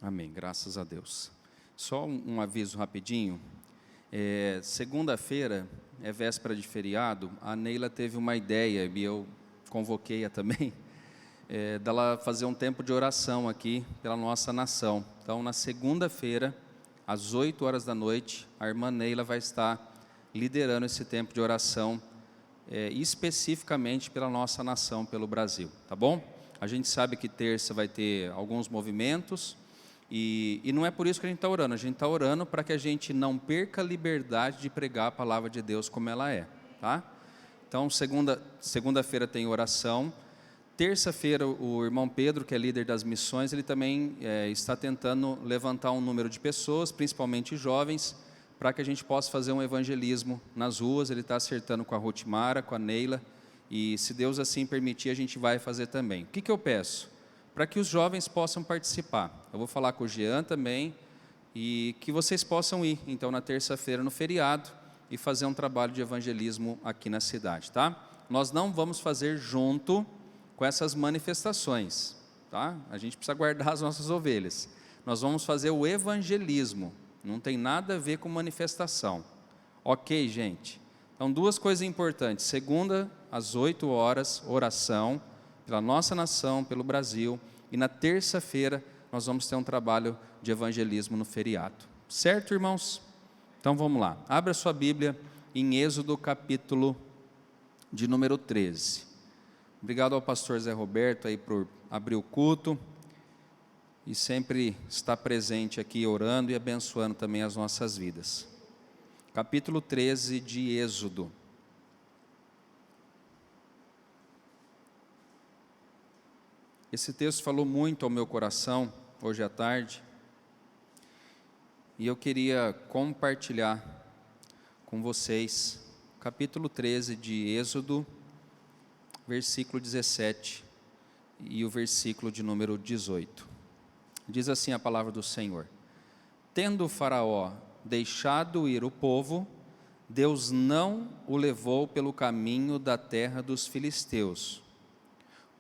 Amém, graças a Deus. Só um aviso rapidinho. Segunda-feira é véspera de feriado. A Neila teve uma ideia, e eu convoquei-a também, dela fazer um tempo de oração aqui pela nossa nação. Então, na segunda-feira, às 8 horas da noite, a irmã Neila vai estar liderando esse tempo de oração, especificamente pela nossa nação, pelo Brasil, tá bom? A gente sabe que terça vai ter alguns movimentos, e não é por isso que a gente está orando. A gente está orando para que a gente não perca a liberdade de pregar a palavra de Deus como ela é, tá? Então, segunda-feira tem oração. Terça-feira, o irmão Pedro, que é líder das missões, ele também está tentando levantar um número de pessoas, principalmente jovens, para que a gente possa fazer um evangelismo nas ruas. Ele está acertando com a Rutimara, com a Neila, e se Deus assim permitir, a gente vai fazer também. O que eu peço? Para que os jovens possam participar. Eu vou falar com o Jean também, e que vocês possam ir, então, na terça-feira, no feriado, e fazer um trabalho de evangelismo aqui na cidade, tá? Nós não vamos fazer junto com essas manifestações, tá? A gente precisa guardar as nossas ovelhas. Nós vamos fazer o evangelismo, não tem nada a ver com manifestação. Ok, gente? Então, duas coisas importantes. Segunda, às 8 horas, oração pela nossa nação, pelo Brasil, e na terça-feira nós vamos ter um trabalho de evangelismo no feriado. Certo, irmãos? Então vamos lá. Abra sua Bíblia em Êxodo capítulo de número 13. Obrigado ao pastor Zé Roberto aí por abrir o culto e sempre estar presente aqui orando e abençoando também as nossas vidas. Capítulo 13 de Êxodo. Esse texto falou muito ao meu coração hoje à tarde, e eu queria compartilhar com vocês, capítulo 13 de Êxodo, versículo 17 e o versículo de número 18. Diz assim a palavra do Senhor: Tendo o Faraó deixado ir o povo, Deus não o levou pelo caminho da terra dos filisteus,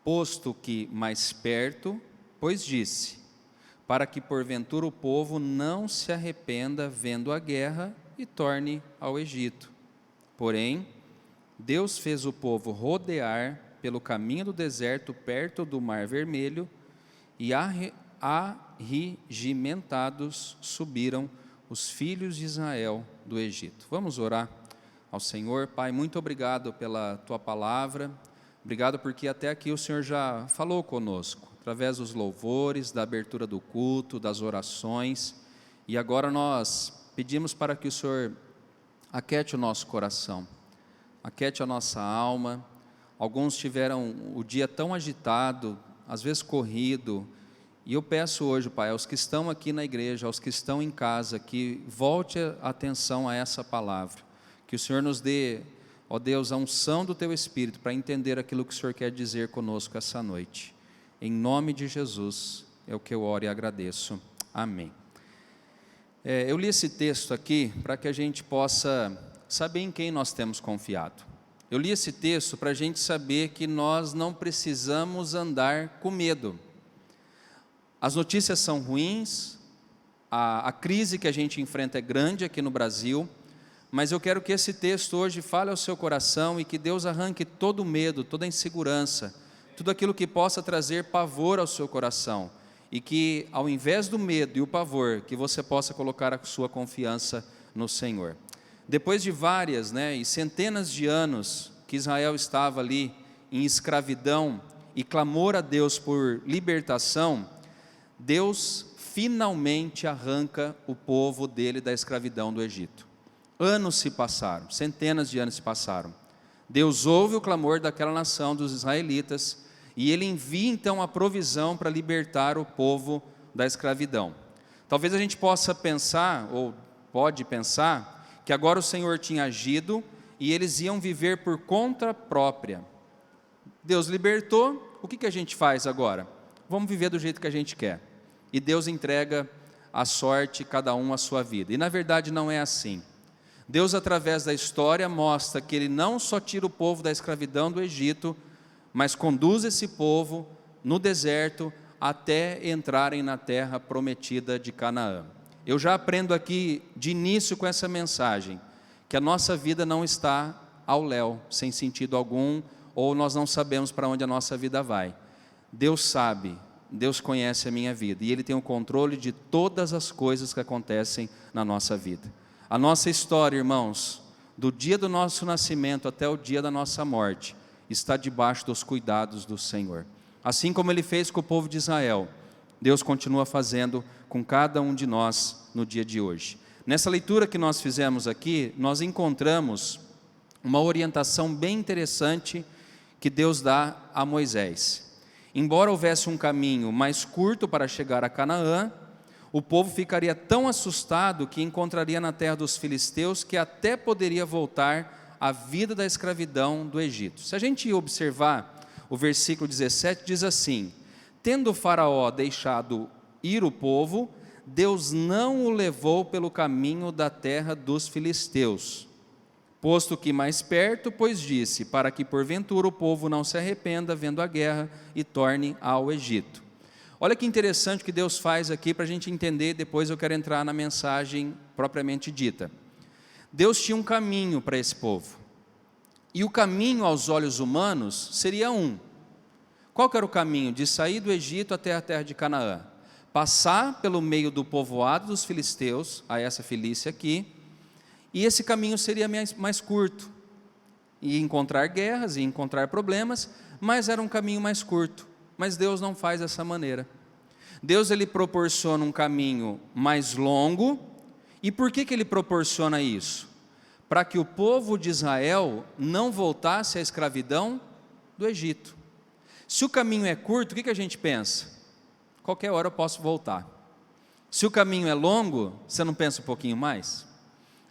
posto que mais perto, pois disse, para que porventura o povo não se arrependa vendo a guerra e torne ao Egito. Porém, Deus fez o povo rodear pelo caminho do deserto perto do Mar Vermelho, e arregimentados subiram os filhos de Israel do Egito. Vamos orar ao Senhor. Pai, muito obrigado pela Tua palavra. Obrigado porque até aqui o Senhor já falou conosco, através dos louvores, da abertura do culto, das orações, e agora nós pedimos para que o Senhor aquete o nosso coração, aquete a nossa alma. Alguns tiveram o dia tão agitado, às vezes corrido, e eu peço hoje, Pai, aos que estão aqui na igreja, aos que estão em casa, que volte a atenção a essa palavra, que o Senhor nos dê, ó Deus, a unção do Teu Espírito para entender aquilo que o Senhor quer dizer conosco essa noite. Em nome de Jesus, é o que eu oro e agradeço. Amém. Eu li esse texto aqui para que a gente possa saber em quem nós temos confiado. Eu li esse texto para a gente saber que nós não precisamos andar com medo. As notícias são ruins, a crise que a gente enfrenta é grande aqui no Brasil, mas eu quero que esse texto hoje fale ao seu coração e que Deus arranque todo o medo, toda a insegurança, tudo aquilo que possa trazer pavor ao seu coração, e que ao invés do medo e o pavor, que você possa colocar a sua confiança no Senhor. Depois de várias e centenas de anos que Israel estava ali em escravidão e clamor a Deus por libertação, Deus finalmente arranca o povo dele da escravidão do Egito. Anos se passaram, centenas de anos se passaram. Deus ouve o clamor daquela nação, dos israelitas, e Ele envia então a provisão para libertar o povo da escravidão. Talvez a gente possa pensar, ou pode pensar, que agora o Senhor tinha agido e eles iam viver por conta própria. Deus libertou, o que a gente faz agora? Vamos viver do jeito que a gente quer. E Deus entrega a sorte, cada um a sua vida. E na verdade não é assim. Deus, através da história, mostra que Ele não só tira o povo da escravidão do Egito, mas conduz esse povo no deserto até entrarem na terra prometida de Canaã. Eu já aprendo aqui de início com essa mensagem, que a nossa vida não está ao léu, sem sentido algum, ou nós não sabemos para onde a nossa vida vai. Deus sabe, Deus conhece a minha vida, e Ele tem o controle de todas as coisas que acontecem na nossa vida. A nossa história, irmãos, do dia do nosso nascimento até o dia da nossa morte, está debaixo dos cuidados do Senhor. Assim como Ele fez com o povo de Israel, Deus continua fazendo com cada um de nós no dia de hoje. Nessa leitura que nós fizemos aqui, nós encontramos uma orientação bem interessante que Deus dá a Moisés. Embora houvesse um caminho mais curto para chegar a Canaã, o povo ficaria tão assustado que encontraria na terra dos filisteus que até poderia voltar à vida da escravidão do Egito. Se a gente observar o versículo 17, diz assim: tendo o faraó deixado ir o povo, Deus não o levou pelo caminho da terra dos filisteus, posto que mais perto, pois disse, para que porventura o povo não se arrependa vendo a guerra e torne ao Egito. Olha que interessante o que Deus faz aqui para a gente entender, depois eu quero entrar na mensagem propriamente dita. Deus tinha um caminho para esse povo, e o caminho aos olhos humanos seria um. Qual que era o caminho? De sair do Egito até a terra de Canaã, passar pelo meio do povoado dos filisteus, a essa Filícia aqui, e esse caminho seria mais curto, e encontrar guerras, e encontrar problemas, mas era um caminho mais curto. Mas Deus não faz dessa maneira. Deus, Ele proporciona um caminho mais longo. E por que Ele proporciona isso? Para que o povo de Israel não voltasse à escravidão do Egito. Se o caminho é curto, o que a gente pensa? Qualquer hora eu posso voltar. Se o caminho é longo, você não pensa um pouquinho mais?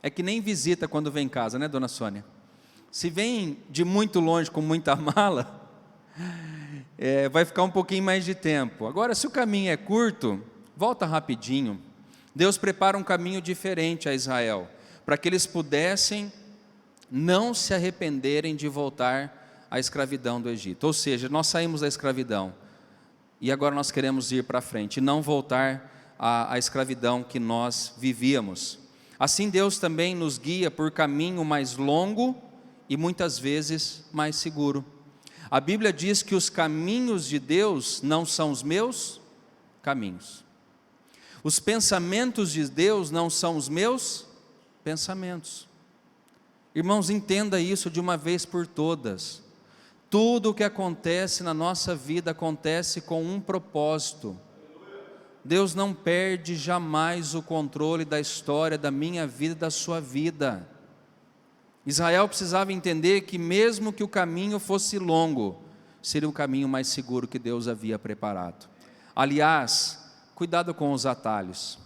É que nem visita quando vem em casa, né, dona Sônia? Se vem de muito longe com muita mala, vai ficar um pouquinho mais de tempo. Agora, se o caminho é curto, volta rapidinho. Deus prepara um caminho diferente a Israel, para que eles pudessem não se arrependerem de voltar à escravidão do Egito. Ou seja, nós saímos da escravidão, e agora nós queremos ir para frente, e não voltar à escravidão que nós vivíamos. Assim Deus também nos guia por caminho mais longo e muitas vezes mais seguro. A Bíblia diz que os caminhos de Deus não são os meus caminhos. Os pensamentos de Deus não são os meus pensamentos. Irmãos, entenda isso de uma vez por todas. Tudo o que acontece na nossa vida acontece com um propósito. Deus não perde jamais o controle da história da minha vida e da sua vida. Israel precisava entender que mesmo que o caminho fosse longo, seria o caminho mais seguro que Deus havia preparado. Aliás, cuidado com os atalhos.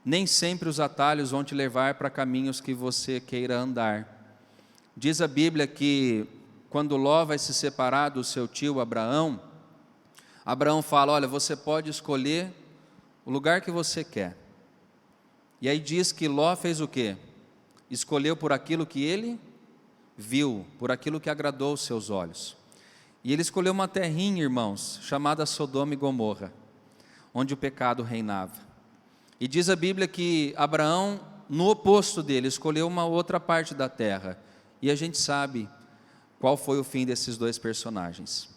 Nem sempre os atalhos vão te levar para caminhos que você queira andar. Diz a Bíblia que quando Ló vai se separar do seu tio Abraão, Abraão fala, olha, você pode escolher o lugar que você quer. E aí diz que Ló fez o quê? Escolheu por aquilo que ele viu, por aquilo que agradou os seus olhos. E ele escolheu uma terrinha, irmãos, chamada Sodoma e Gomorra, onde o pecado reinava. E diz a Bíblia que Abraão, no oposto dele, escolheu uma outra parte da terra. E a gente sabe qual foi o fim desses dois personagens.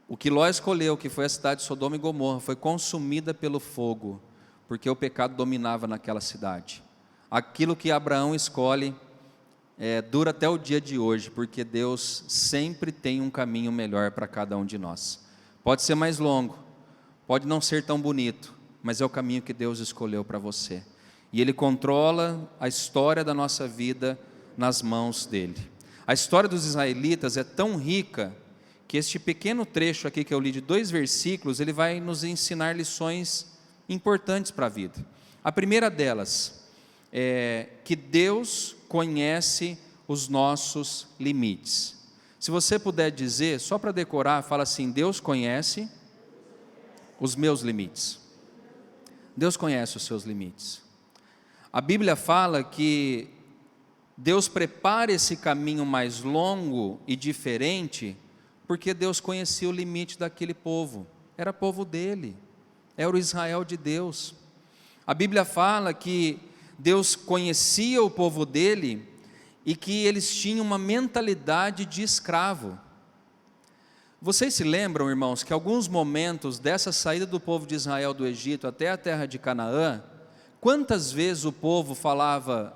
O que Ló escolheu, que foi a cidade de Sodoma e Gomorra, foi consumida pelo fogo, porque o pecado dominava naquela cidade. Aquilo que Abraão escolhe dura até o dia de hoje, porque Deus sempre tem um caminho melhor para cada um de nós. Pode ser mais longo, pode não ser tão bonito, mas é o caminho que Deus escolheu para você. E Ele controla a história da nossa vida nas mãos dEle. A história dos israelitas é tão rica, que este pequeno trecho aqui que eu li de 2 versículos, ele vai nos ensinar lições importantes para a vida. A primeira delas é que Deus conhece os nossos limites. Se você puder dizer, só para decorar, fala assim, Deus conhece os meus limites. Deus conhece os seus limites. A Bíblia fala que Deus prepara esse caminho mais longo e diferente, porque Deus conhecia o limite daquele povo. era povo dele, era o Israel de Deus. A Bíblia fala que Deus conhecia o povo dele e que eles tinham uma mentalidade de escravo. Vocês se lembram, irmãos, que alguns momentos dessa saída do povo de Israel do Egito até a terra de Canaã, quantas vezes o povo falava: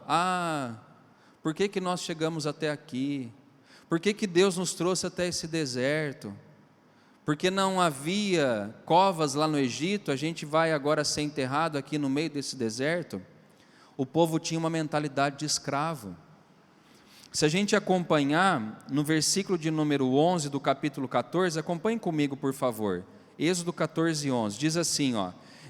por que nós chegamos até aqui? Por que Deus nos trouxe até esse deserto? Porque não havia covas lá no Egito, a gente vai agora ser enterrado aqui no meio desse deserto? O povo tinha uma mentalidade de escravo. Se a gente acompanhar no versículo de número 11 do capítulo 14, acompanhe comigo, por favor. Êxodo 14, 11, diz assim,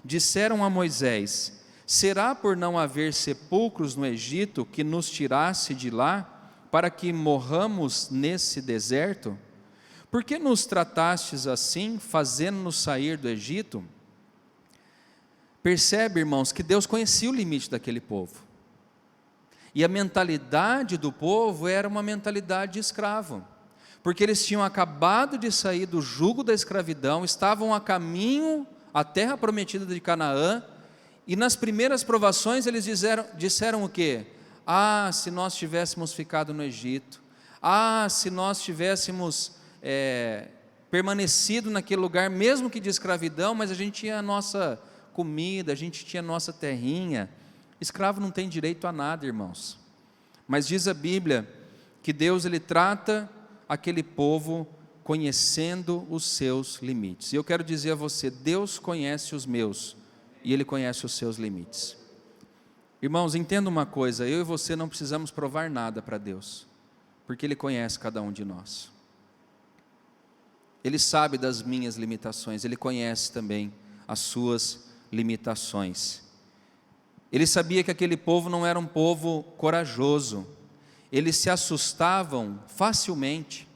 disseram a Moisés: será por não haver sepulcros no Egito que nos tirasse de lá, para que morramos nesse deserto? Por que nos tratastes assim, fazendo-nos sair do Egito? Percebe, irmãos, que Deus conhecia o limite daquele povo. E a mentalidade do povo era uma mentalidade de escravo, porque eles tinham acabado de sair do jugo da escravidão, estavam a caminho à terra prometida de Canaã, e nas primeiras provações eles disseram o quê? Se nós tivéssemos ficado no Egito, se nós tivéssemos permanecido naquele lugar, mesmo que de escravidão, mas a gente tinha a nossa comida, a gente tinha a nossa terrinha. Escravo não tem direito a nada, irmãos. Mas diz a Bíblia que Deus ele trata aquele povo conhecendo os seus limites. E eu quero dizer a você, Deus conhece os meus e Ele conhece os seus limites. Irmãos, entenda uma coisa, eu e você não precisamos provar nada para Deus, porque Ele conhece cada um de nós. Ele sabe das minhas limitações, Ele conhece também as suas limitações. Ele sabia que aquele povo não era um povo corajoso, eles se assustavam facilmente.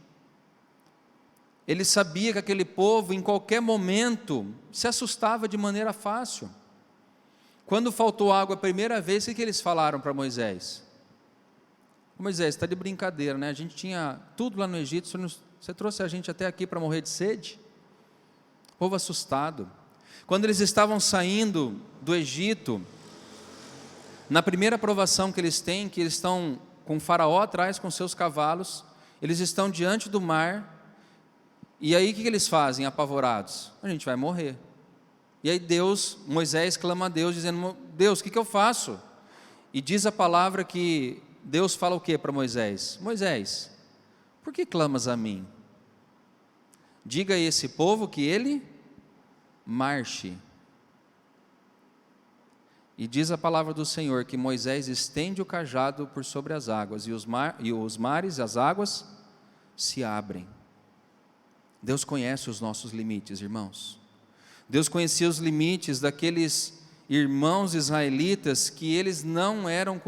Ele sabia que aquele povo, em qualquer momento, se assustava de maneira fácil. Quando faltou água a primeira vez, o que eles falaram para Moisés? Moisés, está de brincadeira, né? A gente tinha tudo lá no Egito, você trouxe a gente até aqui para morrer de sede? O povo assustado. Quando eles estavam saindo do Egito, na primeira provação que eles têm, que eles estão com o faraó atrás com seus cavalos, eles estão diante do mar, e aí o que eles fazem apavorados? A gente vai morrer. E aí Moisés clama a Deus dizendo: Deus, o que eu faço? E diz a palavra que Deus fala o que para Moisés? Moisés, por que clamas a mim? Diga a esse povo que ele marche. E diz a palavra do Senhor que Moisés estende o cajado por sobre as águas, e os mares, as águas, se abrem. Deus conhece os nossos limites, irmãos. Deus conhecia os limites daqueles irmãos israelitas que eles não eram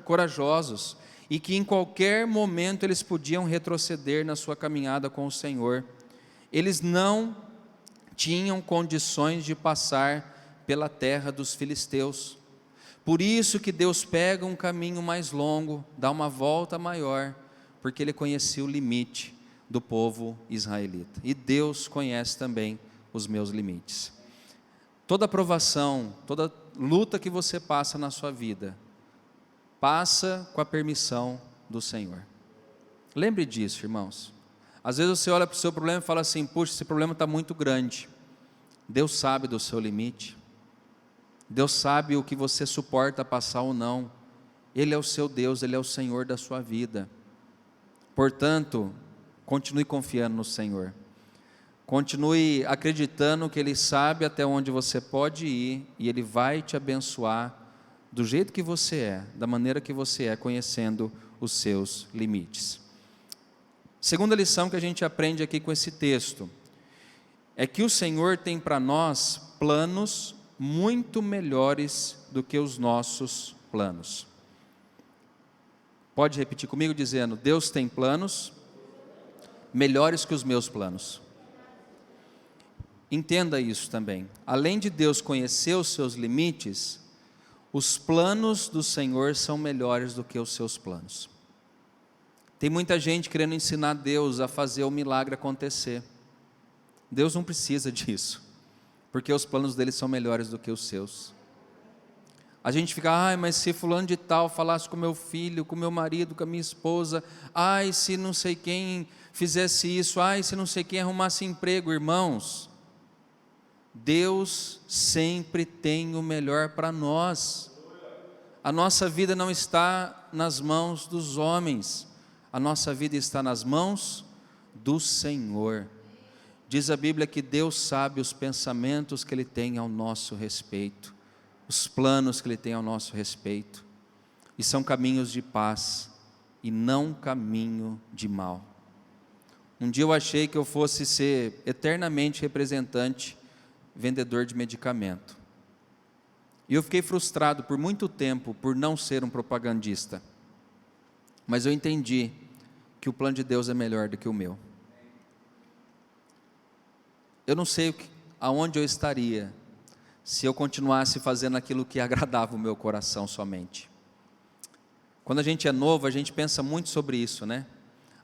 corajosos e que em qualquer momento eles podiam retroceder na sua caminhada com o Senhor. Eles não tinham condições de passar pela terra dos filisteus. Por isso que Deus pega um caminho mais longo, dá uma volta maior, porque Ele conhecia o limite do povo israelita. E Deus conhece também os meus limites. Toda provação, toda luta que você passa na sua vida, passa com a permissão do Senhor. Lembre disso, irmãos. Às vezes você olha para o seu problema e fala assim: puxa, esse problema está muito grande. Deus sabe do seu limite. Deus sabe o que você suporta passar ou não. Ele é o seu Deus, Ele é o Senhor da sua vida. Portanto, continue confiando no Senhor. Continue acreditando que Ele sabe até onde você pode ir e Ele vai te abençoar do jeito que você é, da maneira que você é, conhecendo os seus limites. Segunda lição que a gente aprende aqui com esse texto é que o Senhor tem para nós planos muito melhores do que os nossos planos. Pode repetir comigo dizendo: Deus tem planos melhores que os meus planos. Entenda isso também. Além de Deus conhecer os seus limites, os planos do Senhor são melhores do que os seus planos. Tem muita gente querendo ensinar Deus a fazer o milagre acontecer. Deus não precisa disso. porque os planos dele são melhores do que os seus. A gente fica, ai, mas se fulano de tal falasse com meu filho, com meu marido, com a minha esposa, ai, se não sei quem fizesse isso, ai, se não sei quem arrumasse emprego. Irmãos, Deus sempre tem o melhor para nós. A nossa vida não está nas mãos dos homens, a nossa vida está nas mãos do Senhor. Diz a Bíblia que Deus sabe os pensamentos que Ele tem ao nosso respeito, os planos que Ele tem ao nosso respeito, e são caminhos de paz, e não caminho de mal. Um dia eu achei que eu fosse ser eternamente representante, vendedor de medicamento, e eu fiquei frustrado por muito tempo, por não ser um propagandista, mas eu entendi que o plano de Deus é melhor do que o meu. Eu não sei aonde eu estaria, se eu continuasse fazendo aquilo que agradava o meu coração somente. Quando a gente é novo, a gente pensa muito sobre isso, né?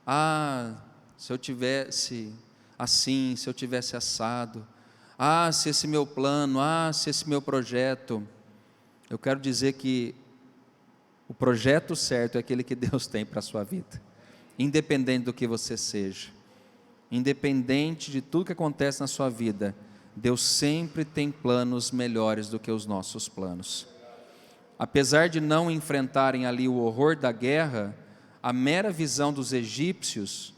Ah, se eu tivesse assim, se eu tivesse assado, ah, se esse meu plano, ah, se esse meu projeto. Eu quero dizer que o projeto certo é aquele que Deus tem para a sua vida, independente do que você seja, independente de tudo que acontece na sua vida, Deus sempre tem planos melhores do que os nossos planos. Apesar de não enfrentarem ali o horror da guerra, a mera visão dos egípcios,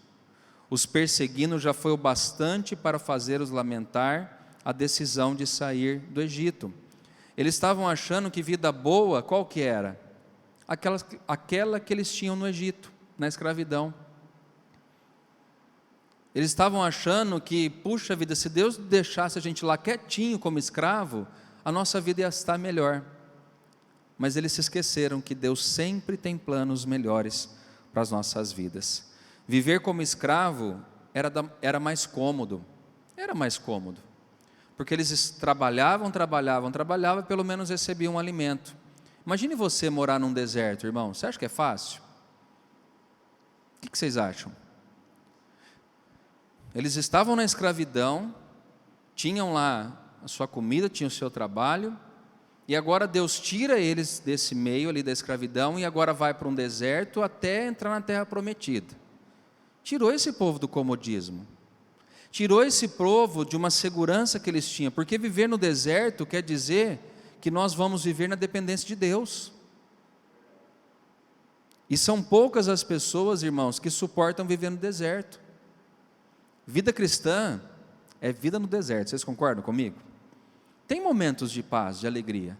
os perseguindo, já foi o bastante para fazê-los lamentar a decisão de sair do Egito. Eles estavam achando que vida boa, qual que era? Aquela que eles tinham no Egito, na escravidão. Eles estavam achando que, puxa vida, se Deus deixasse a gente lá quietinho como escravo, a nossa vida ia estar melhor. Mas eles se esqueceram que Deus sempre tem planos melhores para as nossas vidas. Viver como escravo era mais cômodo, porque eles trabalhavam, pelo menos recebiam um alimento. Imagine você morar num deserto, irmão, você acha que é fácil? O que vocês acham? Eles estavam na escravidão, tinham lá a sua comida, tinham o seu trabalho, e agora Deus tira eles desse meio ali da escravidão, e agora vai para um deserto até entrar na terra prometida. Tirou esse povo do comodismo, tirou esse povo de uma segurança que eles tinham, porque viver no deserto quer dizer que nós vamos viver na dependência de Deus. E são poucas as pessoas, irmãos, que suportam viver no deserto. Vida cristã é vida no deserto, vocês concordam comigo? Tem momentos de paz, de alegria.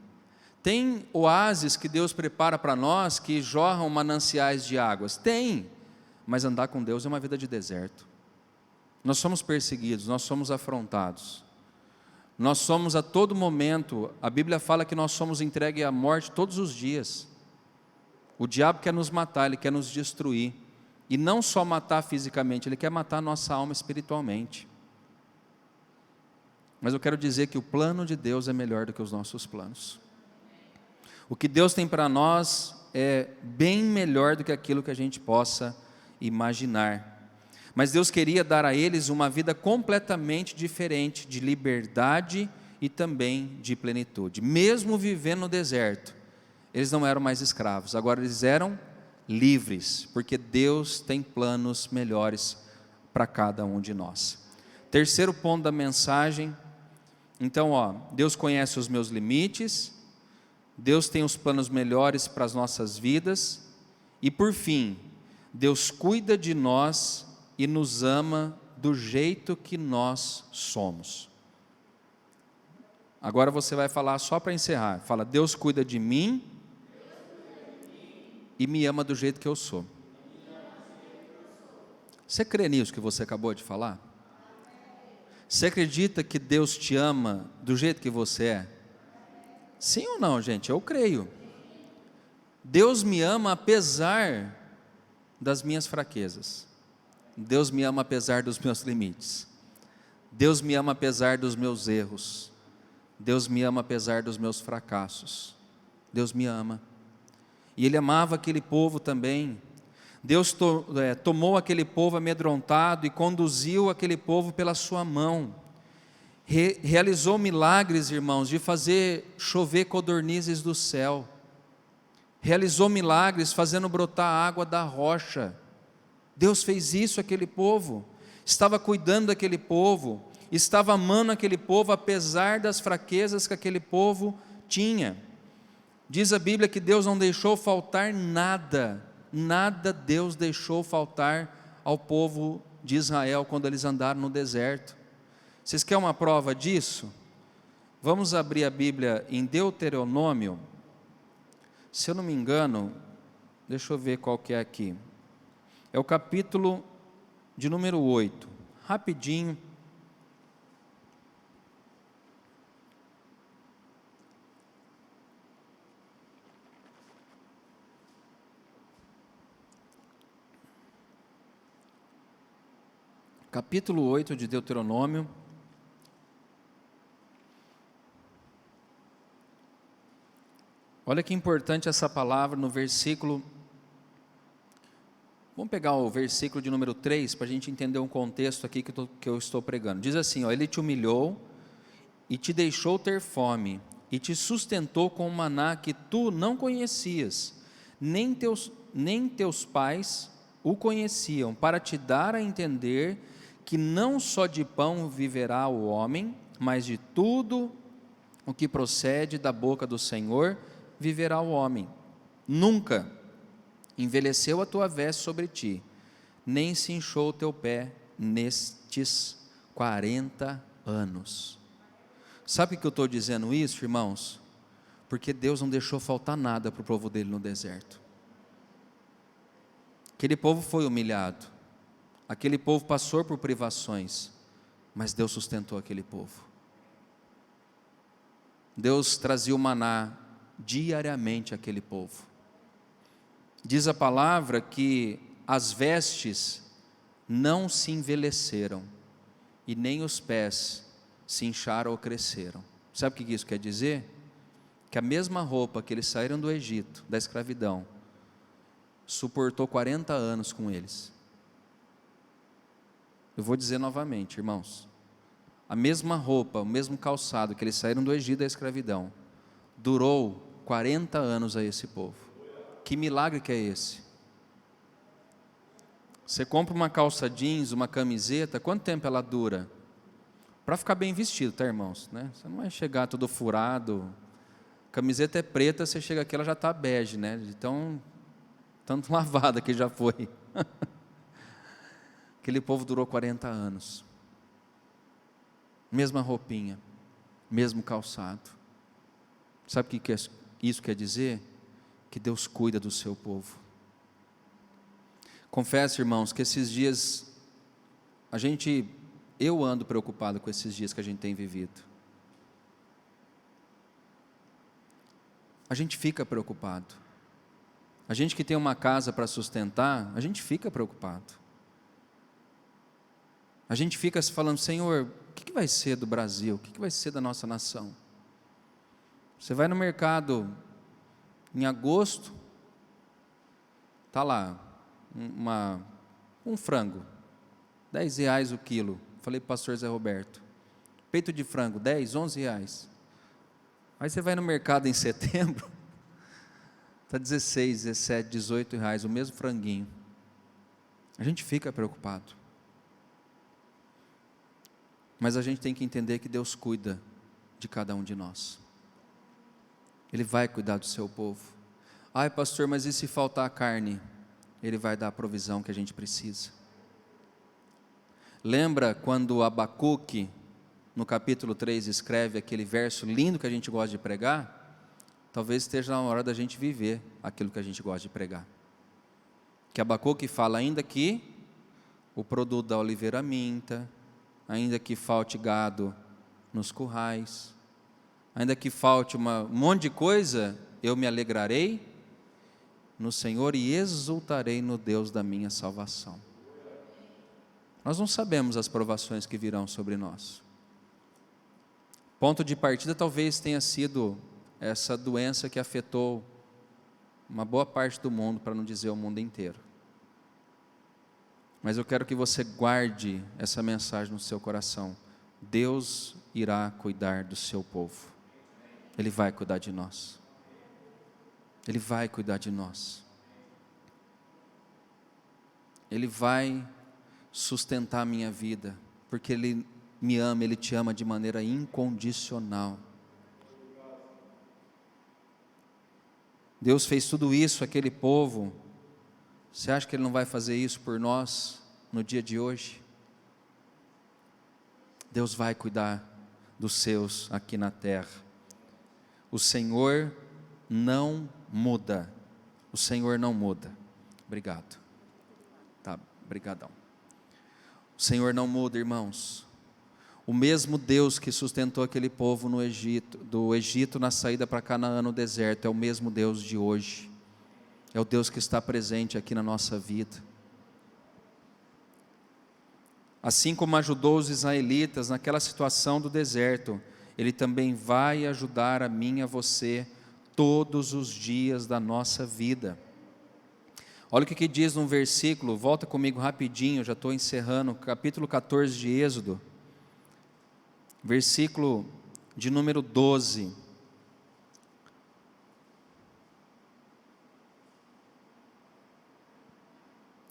Tem oásis que Deus prepara para nós, que jorram mananciais de águas. Tem, mas andar com Deus é uma vida de deserto. Nós somos perseguidos, nós somos afrontados. Nós somos a todo momento, a Bíblia fala que nós somos entregues à morte todos os dias. O diabo quer nos matar, ele quer nos destruir. E não só matar fisicamente, ele quer matar a nossa alma espiritualmente. Mas eu quero dizer que o plano de Deus é melhor do que os nossos planos. O que Deus tem para nós é bem melhor do que aquilo que a gente possa imaginar. Mas Deus queria dar a eles uma vida completamente diferente, de liberdade e também de plenitude. Mesmo vivendo no deserto, eles não eram mais escravos, agora eles eram livres, porque Deus tem planos melhores para cada um de nós. Terceiro ponto da mensagem, então, Deus conhece os meus limites, Deus tem os planos melhores para as nossas vidas, e por fim, Deus cuida de nós e nos ama do jeito que nós somos. Agora você vai falar só para encerrar, fala, Deus cuida de mim e me ama do jeito que eu sou. Você crê nisso que você acabou de falar? Você acredita que Deus te ama do jeito que você é? Sim ou não, gente? Eu creio. Deus me ama apesar das minhas fraquezas. Deus me ama apesar dos meus limites. Deus me ama apesar dos meus erros. Deus me ama apesar dos meus fracassos. Deus me ama. E Ele amava aquele povo também. Deus tomou aquele povo amedrontado e conduziu aquele povo pela sua mão. realizou milagres, irmãos, de fazer chover codornizes do céu, realizou milagres fazendo brotar água da rocha. Deus fez isso àquele povo, estava cuidando daquele povo, estava amando aquele povo, apesar das fraquezas que aquele povo tinha. Diz a Bíblia que Deus não deixou faltar nada, nada Deus deixou faltar ao povo de Israel quando eles andaram no deserto. Vocês querem uma prova disso? Vamos abrir a Bíblia em Deuteronômio, se eu não me engano, deixa eu ver qual que é aqui, é o capítulo de número 8, rapidinho. Capítulo 8 de Deuteronômio. Olha que importante essa palavra no versículo. Vamos pegar o versículo de número 3 para a gente entender um contexto aqui que eu estou pregando. Diz assim: ó, ele te humilhou e te deixou ter fome, e te sustentou com um maná que tu não conhecias, nem teus pais o conheciam, para te dar a entender que não só de pão viverá o homem, mas de tudo o que procede da boca do Senhor viverá o homem. Nunca envelheceu a tua veste sobre ti, nem se inchou o teu pé nestes 40 anos. Sabe por que eu estou dizendo isso, irmãos? Porque Deus não deixou faltar nada para o povo dele no deserto. Aquele povo foi humilhado, aquele povo passou por privações, mas Deus sustentou aquele povo. Deus trazia o maná diariamente àquele povo. Diz a palavra que as vestes não se envelheceram e nem os pés se incharam ou cresceram. Sabe o que isso quer dizer? Que a mesma roupa que eles saíram do Egito, da escravidão, suportou 40 anos com eles. Eu vou dizer novamente, irmãos, a mesma roupa, o mesmo calçado que eles saíram do Egito da escravidão, durou 40 anos a esse povo. Que milagre que é esse? Você compra uma calça jeans, uma camiseta, quanto tempo ela dura? Para ficar bem vestido, tá, irmãos? Né? Você não vai chegar todo furado. A camiseta é preta, você chega aqui, ela já está bege, né? Então, tanto lavada que já foi. Aquele povo durou 40 anos. Mesma roupinha, mesmo calçado. Sabe o que isso quer dizer? Que Deus cuida do seu povo. Confesso, irmãos, que esses dias, eu ando preocupado com esses dias que a gente tem vivido. A gente fica preocupado. A gente que tem uma casa para sustentar, a gente fica preocupado. A gente fica se falando: Senhor, o que vai ser do Brasil? O que vai ser da nossa nação? Você vai no mercado em agosto, está lá um frango, R$10 o quilo. Falei para o pastor Zé Roberto, peito de frango, 10, 11 reais. Aí você vai no mercado em setembro, está 16, 17, 18 reais, o mesmo franguinho. A gente fica preocupado. Mas a gente tem que entender que Deus cuida de cada um de nós. Ele vai cuidar do seu povo. Ai, pastor, mas e se faltar carne? Ele vai dar a provisão que a gente precisa. Lembra quando Abacuque, no capítulo 3, escreve aquele verso lindo que a gente gosta de pregar? Talvez esteja na hora da gente viver aquilo que a gente gosta de pregar. Que Abacuque fala: ainda que o produto da oliveira minta, ainda que falte gado nos currais, ainda que falte um monte de coisa, eu me alegrarei no Senhor e exultarei no Deus da minha salvação. Nós não sabemos as provações que virão sobre nós. Ponto de partida talvez tenha sido essa doença que afetou uma boa parte do mundo, para não dizer o mundo inteiro. Mas eu quero que você guarde essa mensagem no seu coração. Deus irá cuidar do seu povo. Ele vai cuidar de nós. Ele vai cuidar de nós. Ele vai sustentar a minha vida, porque Ele me ama, Ele te ama de maneira incondicional. Deus fez tudo isso, aquele povo. Você acha que Ele não vai fazer isso por nós no dia de hoje? Deus vai cuidar dos seus aqui na terra. O Senhor não muda. O Senhor não muda. Obrigado. Tá, brigadão. O Senhor não muda, irmãos. O mesmo Deus que sustentou aquele povo no Egito, do Egito na saída para Canaã no deserto, é o mesmo Deus de hoje. É o Deus que está presente aqui na nossa vida. Assim como ajudou os israelitas naquela situação do deserto, Ele também vai ajudar a mim e a você todos os dias da nossa vida. Olha o que diz num versículo, volta comigo rapidinho, já estou encerrando, capítulo 14 de Êxodo, versículo de número 12.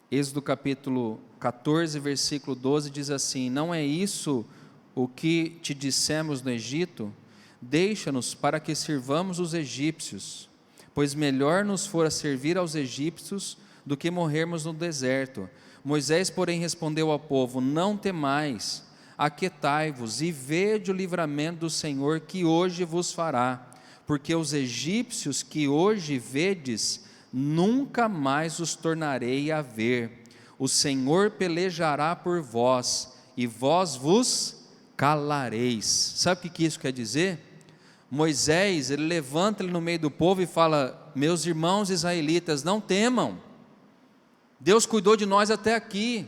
Êxodo capítulo 14, versículo 12 diz assim: não é isso o que te dissemos no Egito? Deixa-nos para que sirvamos os egípcios, pois melhor nos fora servir aos egípcios do que morrermos no deserto. Moisés, porém, respondeu ao povo: não temais, aquietai-vos e vede o livramento do Senhor que hoje vos fará, porque os egípcios que hoje vedes, nunca mais os tornarei a ver. O Senhor pelejará por vós, e vós vos calareis. Sabe o que isso quer dizer? Moisés, ele levanta ele no meio do povo e fala: meus irmãos israelitas, não temam, Deus cuidou de nós até aqui,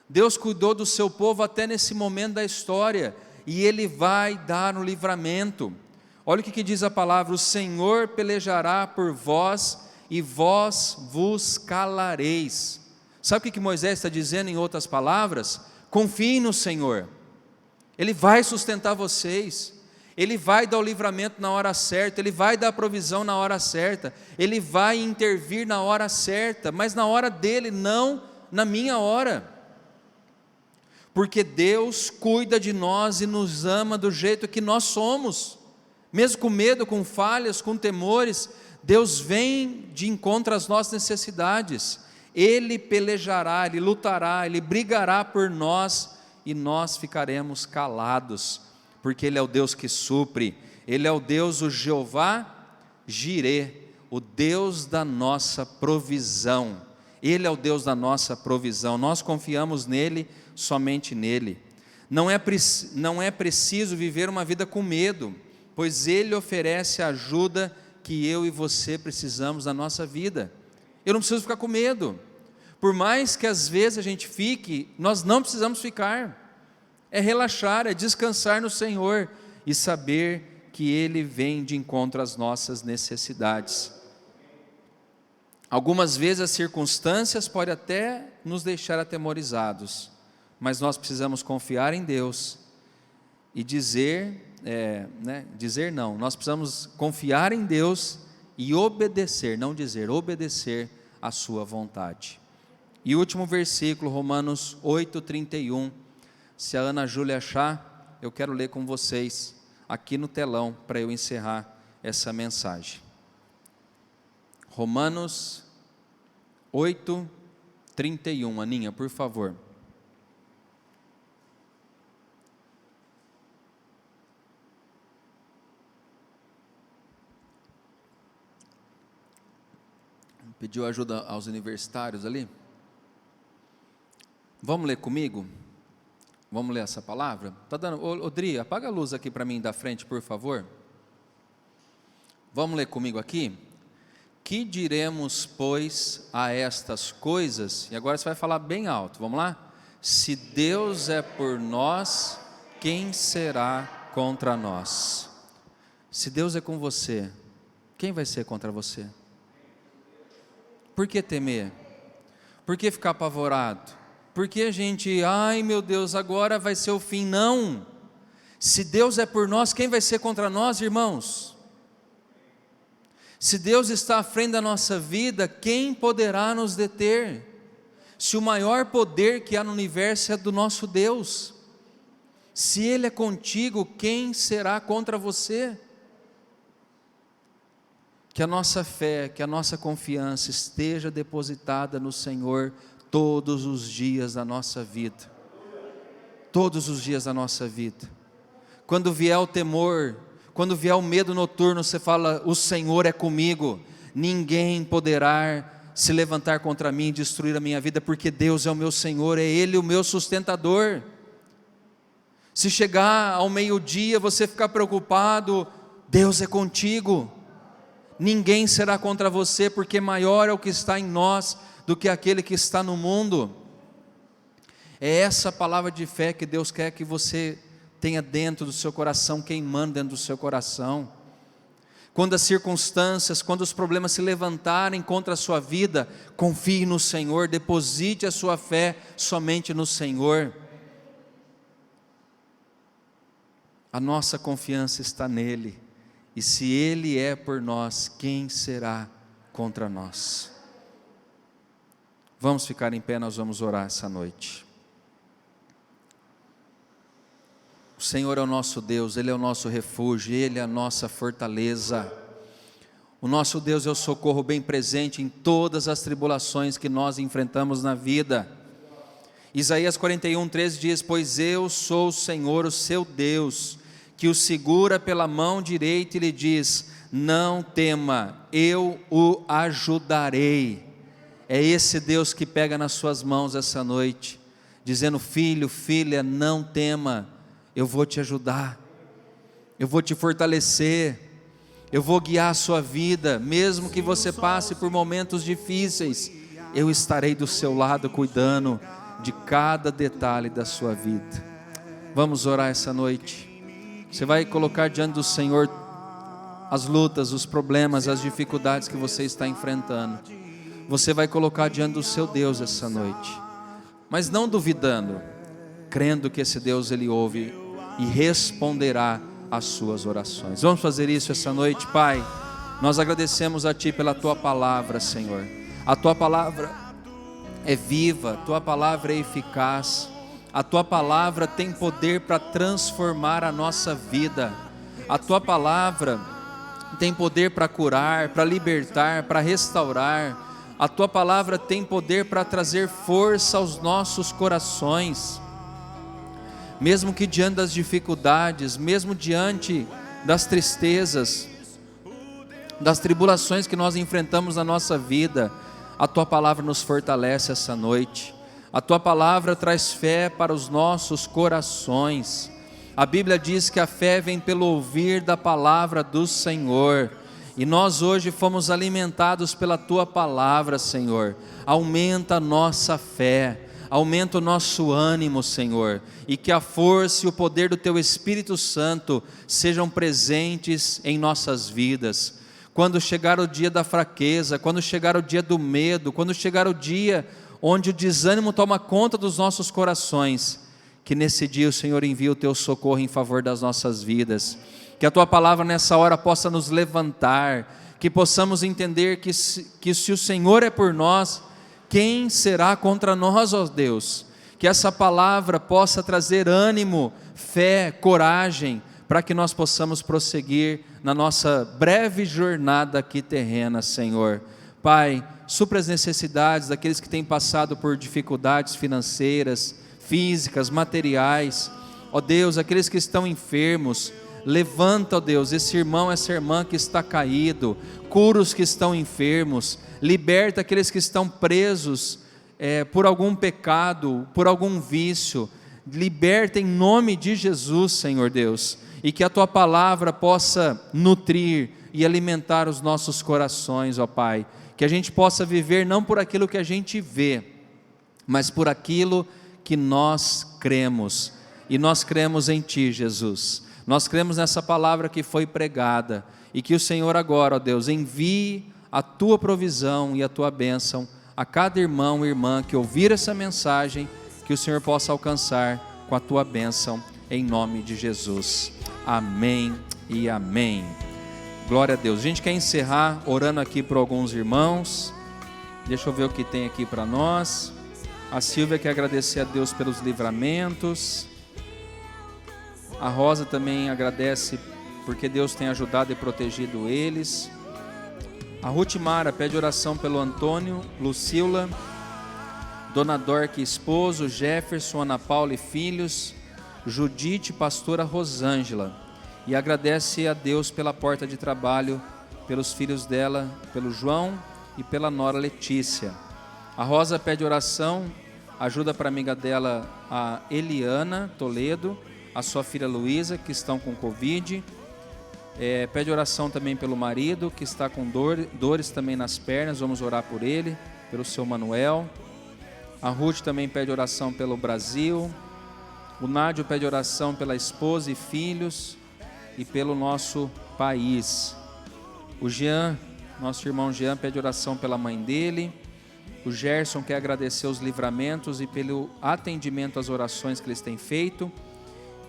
Deus cuidou do seu povo até nesse momento da história, e Ele vai dar um livramento. Olha o que diz a palavra: o Senhor pelejará por vós, e vós vos calareis. Sabe o que Moisés está dizendo em outras palavras? Confiem no Senhor, Ele vai sustentar vocês, Ele vai dar o livramento na hora certa, Ele vai dar a provisão na hora certa, Ele vai intervir na hora certa, mas na hora dEle, não na minha hora, porque Deus cuida de nós e nos ama do jeito que nós somos, mesmo com medo, com falhas, com temores. Deus vem de encontro às nossas necessidades, Ele pelejará, Ele lutará, Ele brigará por nós, e nós ficaremos calados, porque Ele é o Deus que supre, Ele é o Deus, o Jeová Jirê, o Deus da nossa provisão. Ele é o Deus da nossa provisão, nós confiamos nele, somente nele. Não é preciso viver uma vida com medo, pois Ele oferece a ajuda que eu e você precisamos na nossa vida. Eu não preciso ficar com medo, por mais que às vezes a gente fique, nós não precisamos ficar. É relaxar, é descansar no Senhor e saber que Ele vem de encontro às nossas necessidades. Algumas vezes as circunstâncias podem até nos deixar atemorizados, mas nós precisamos confiar em Deus e nós precisamos confiar em Deus e obedecer, não dizer, obedecer a sua vontade. E o último versículo, Romanos 8:31, se a Ana Júlia achar, eu quero ler com vocês aqui no telão, para eu encerrar essa mensagem. Romanos 8:31, Aninha, por favor. Pediu ajuda aos universitários ali? Vamos ler comigo? Vamos ler essa palavra? Está dando? Odri, apaga a luz aqui para mim da frente, por favor. Vamos ler comigo aqui? Que diremos, pois, a estas coisas? E agora você vai falar bem alto, vamos lá? Se Deus é por nós, quem será contra nós? Se Deus é com você, quem vai ser contra você? Por que temer? Por que ficar apavorado? Por que a gente, ai meu Deus, agora vai ser o fim? Não! Se Deus é por nós, quem vai ser contra nós, irmãos? Se Deus está à frente da nossa vida, quem poderá nos deter? Se o maior poder que há no universo é do nosso Deus, se Ele é contigo, quem será contra você? Que a nossa fé, que a nossa confiança esteja depositada no Senhor todos os dias da nossa vida. Todos os dias da nossa vida. Quando vier o temor, quando vier o medo noturno, você fala: o Senhor é comigo, ninguém poderá se levantar contra mim e destruir a minha vida, porque Deus é o meu Senhor, é Ele o meu sustentador. Se chegar ao meio-dia você ficar preocupado, Deus é contigo, ninguém será contra você, porque maior é o que está em nós do que aquele que está no mundo. É essa palavra de fé que Deus quer que você tenha dentro do seu coração, queimando dentro do seu coração. Quando as circunstâncias, quando os problemas se levantarem contra a sua vida, confie no Senhor, deposite a sua fé somente no Senhor. A nossa confiança está nele, e se Ele é por nós, quem será contra nós? Vamos ficar em pé, nós vamos orar essa noite. O Senhor é o nosso Deus, Ele é o nosso refúgio, Ele é a nossa fortaleza. O nosso Deus é o socorro bem presente em todas as tribulações que nós enfrentamos na vida. Isaías 41:13 diz: pois eu sou o Senhor, o seu Deus, que o segura pela mão direita e lhe diz: não tema, eu o ajudarei. É esse Deus que pega nas suas mãos essa noite, dizendo: filho, filha, não tema, eu vou te ajudar, eu vou te fortalecer, eu vou guiar a sua vida, mesmo que você passe por momentos difíceis, eu estarei do seu lado cuidando de cada detalhe da sua vida. Vamos orar essa noite. Você vai colocar diante do Senhor as lutas, os problemas, as dificuldades que você está enfrentando. Você vai colocar diante do seu Deus essa noite, mas não duvidando, crendo que esse Deus Ele ouve e responderá às suas orações. Vamos fazer isso essa noite. Pai, nós agradecemos a Ti pela Tua palavra, Senhor. A Tua palavra é viva, a Tua palavra é eficaz, a Tua palavra tem poder para transformar a nossa vida, a Tua palavra tem poder para curar, para libertar, para restaurar, a Tua palavra tem poder para trazer força aos nossos corações. Mesmo que diante das dificuldades, mesmo diante das tristezas, das tribulações que nós enfrentamos na nossa vida, a Tua palavra nos fortalece essa noite. A Tua palavra traz fé para os nossos corações. A Bíblia diz que a fé vem pelo ouvir da palavra do Senhor. E nós hoje fomos alimentados pela Tua palavra, Senhor. Aumenta a nossa fé, aumenta o nosso ânimo, Senhor, e que a força e o poder do Teu Espírito Santo sejam presentes em nossas vidas. Quando chegar o dia da fraqueza, quando chegar o dia do medo, quando chegar o dia onde o desânimo toma conta dos nossos corações, que nesse dia o Senhor envie o Teu socorro em favor das nossas vidas, que a Tua palavra nessa hora possa nos levantar, que possamos entender que se o Senhor é por nós, quem será contra nós, ó Deus? Que essa palavra possa trazer ânimo, fé, coragem, para que nós possamos prosseguir na nossa breve jornada aqui terrena, Senhor. Pai, supra as necessidades daqueles que têm passado por dificuldades financeiras, físicas, materiais. Ó Deus, aqueles que estão enfermos, levanta, ó Deus, esse irmão, essa irmã que está caído, cura os que estão enfermos, liberta aqueles que estão presos por algum pecado, por algum vício, liberta em nome de Jesus, Senhor Deus, e que a Tua palavra possa nutrir e alimentar os nossos corações, ó Pai, que a gente possa viver não por aquilo que a gente vê, mas por aquilo que nós cremos, e nós cremos em Ti, Jesus, nós cremos nessa palavra que foi pregada, e que o Senhor agora, ó Deus, envie a Tua provisão e a Tua bênção a cada irmão e irmã que ouvir essa mensagem, que o Senhor possa alcançar com a Tua bênção, em nome de Jesus. Amém e amém. Glória a Deus. A gente quer encerrar orando aqui por alguns irmãos. Deixa eu ver o que tem aqui para nós. A Silvia quer agradecer a Deus pelos livramentos. A Rosa também agradece porque Deus tem ajudado e protegido eles. A Ruth Mara pede oração pelo Antônio, Lucila, Dona Dorque, esposo, Jefferson, Ana Paula e filhos, Judite, pastora Rosângela. E agradece a Deus pela porta de trabalho, pelos filhos dela, pelo João e pela nora Letícia. A Rosa pede oração, ajuda para a amiga dela, a Eliana Toledo, a sua filha Luísa, que estão com Covid. Pede oração também pelo marido, que está com dores também nas pernas, vamos orar por ele, pelo seu Manuel. A Ruth também pede oração pelo Brasil. O Nádio pede oração pela esposa e filhos e pelo nosso país. O Jean, nosso irmão Jean, pede oração pela mãe dele. O Gerson quer agradecer os livramentos e pelo atendimento às orações que eles têm feito.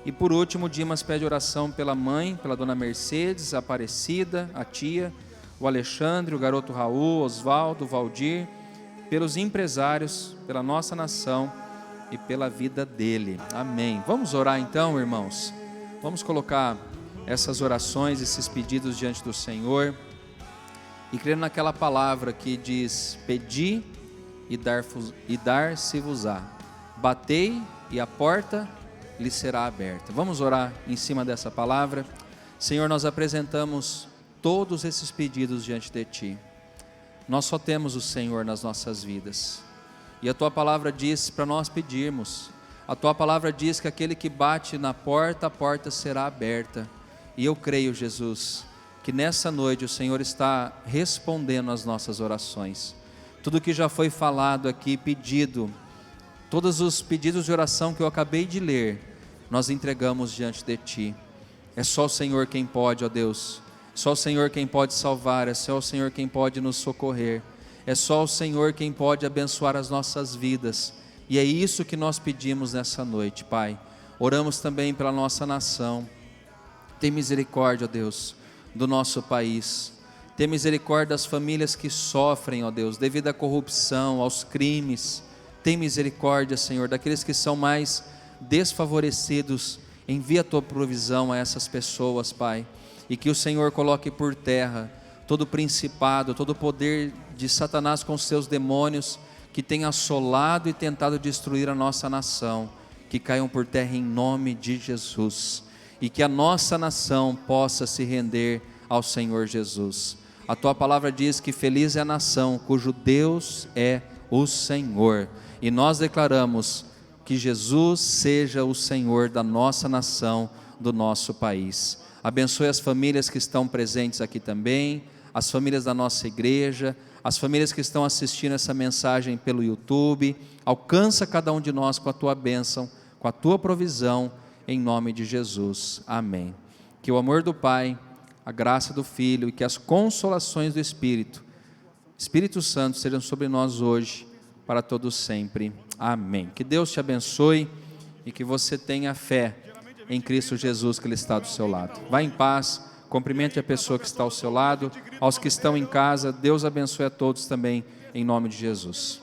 E por último, o Dimas pede oração pela mãe, pela dona Mercedes, a Aparecida, a tia, o Alexandre, o garoto Raul, Osvaldo, o Valdir, pelos empresários, pela nossa nação e pela vida dele. Amém. Vamos orar então, irmãos. Vamos colocar essas orações, esses pedidos diante do Senhor e crendo naquela palavra que diz: pedi e dar-se-vos-á, batei e a porta lhe será aberta. Vamos orar em cima dessa palavra. Senhor, nós apresentamos todos esses pedidos diante de Ti. Nós só temos o Senhor nas nossas vidas, e a Tua palavra diz para nós pedirmos. A Tua palavra diz que aquele que bate na porta, a porta será aberta. E eu creio, Jesus, que nessa noite o Senhor está respondendo às nossas orações. Tudo que já foi falado aqui, pedido, todos os pedidos de oração que eu acabei de ler, nós entregamos diante de Ti. É só o Senhor quem pode, ó Deus. Só o Senhor quem pode salvar, é só o Senhor quem pode nos socorrer. É só o Senhor quem pode abençoar as nossas vidas. E é isso que nós pedimos nessa noite, Pai. Oramos também pela nossa nação. Tem misericórdia, ó Deus, do nosso país. Tem misericórdia das famílias que sofrem, ó Deus, devido à corrupção, aos crimes. Tem misericórdia, Senhor, daqueles que são mais desfavorecidos. Envia a Tua provisão a essas pessoas, Pai. E que o Senhor coloque por terra todo principado, todo poder de Satanás com seus demônios que tem assolado e tentado destruir a nossa nação, que caiam por terra em nome de Jesus. E que a nossa nação possa se render ao Senhor Jesus. A Tua palavra diz que feliz é a nação cujo Deus é o Senhor. E nós declaramos que Jesus seja o Senhor da nossa nação, do nosso país. Abençoe as famílias que estão presentes aqui também, as famílias da nossa igreja, as famílias que estão assistindo essa mensagem pelo YouTube. Alcança cada um de nós com a Tua bênção, com a Tua provisão, em nome de Jesus. Amém. Que o amor do Pai, a graça do Filho e que as consolações do Espírito Santo sejam sobre nós hoje, para todos sempre. Amém. Que Deus te abençoe e que você tenha fé em Cristo Jesus, que Ele está do seu lado. Vá em paz, cumprimente a pessoa que está ao seu lado. Aos que estão em casa, Deus abençoe a todos também, em nome de Jesus.